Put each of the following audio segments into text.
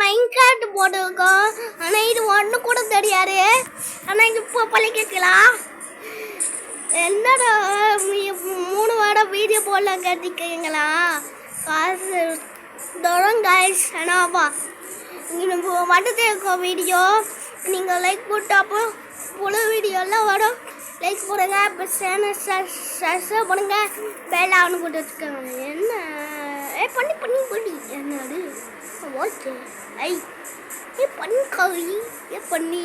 Minecraft போட்டுருக்கோம். ஆனா இது ஒண்ணு கூட தெரியாது. ஆனா இப்போ பழிக்கலாம். என்னடா 3 வாரம் வீடியோ போடலாம் கேட்டுக்கிறீங்களா? காசு தரோம் கைஸ். ஆனாப்பா இங்கே வந்துட்டே இருக்கோம் வீடியோ. நீங்கள் லைக் போட்டு அப்போ புது வீடியோ எல்லாம் வரும். லைக் போடுங்க. இப்போ சேனல் சப்ஸ்கிரைப் பண்ணுங்க. பெல் ஆன் போட்டு வச்சுக்கோங்க. என்ன பண்ணி என்னது ஓகே. ஐ பண்ணி கவி பண்ணி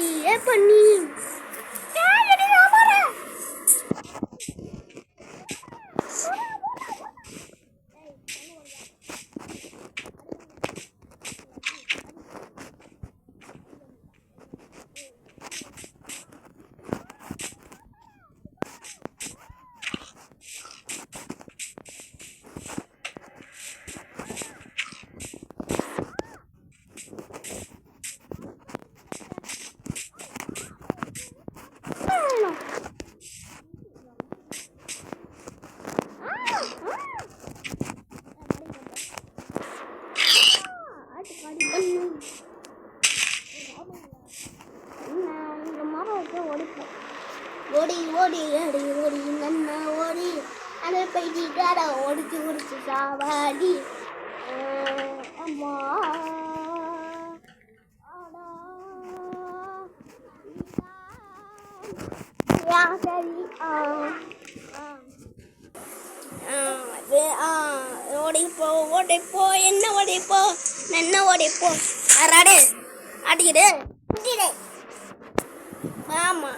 ஓடி நன்னா ஓடி அந்த பைத்தியக்கார ஒடிச்சு சாவாடி. அம்மா சரி ஓடிப்போ என்ன ஓடிப்போ யாராடு அடிக்கிடு. ஆமா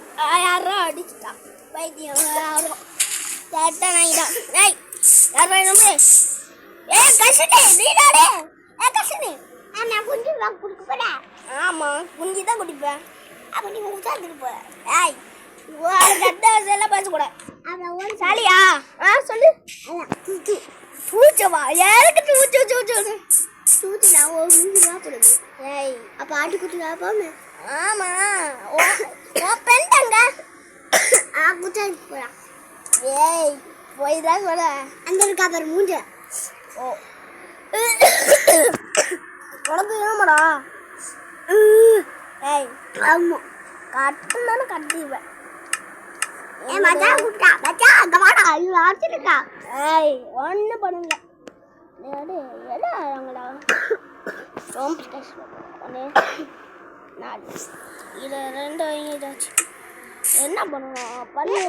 யாரோ அடிச்சுட்டா பைத்தியம். யாரும் தட்டனாயிட்டான். ஏய் யாரும் கசனே நீடாடே கசனே நான் குஞ்சு குடிக்க போறேன். ஆமா குஞ்சு தான் குடிப்பேன். அப்ப நீ உட்காந்துட்டு போற. ஏய் எல்லாம் பேசக்கூடாது. சாலியா சொல்லு. தூச்சவா யாருக்கு தூச்சு நான் ஒரு போடுது. ஏய் அப்ப ஆட்டு குட்டி போமே. ஆமா பெண்டாங்க குச்சாடி போறான். ஏய் போய் தான் சொல்ல. அந்த இருக்கா பாரு மூஞ்ச. ஓ உனக்கு ஏமாடா. ஏய் ஆமா கட்டுன்னு கட்டிடுவேன். ஒண்ணு பண்ணுங்க. இது 2 வாங்கியாச்சு. என்ன பண்ணணும் பண்ணு.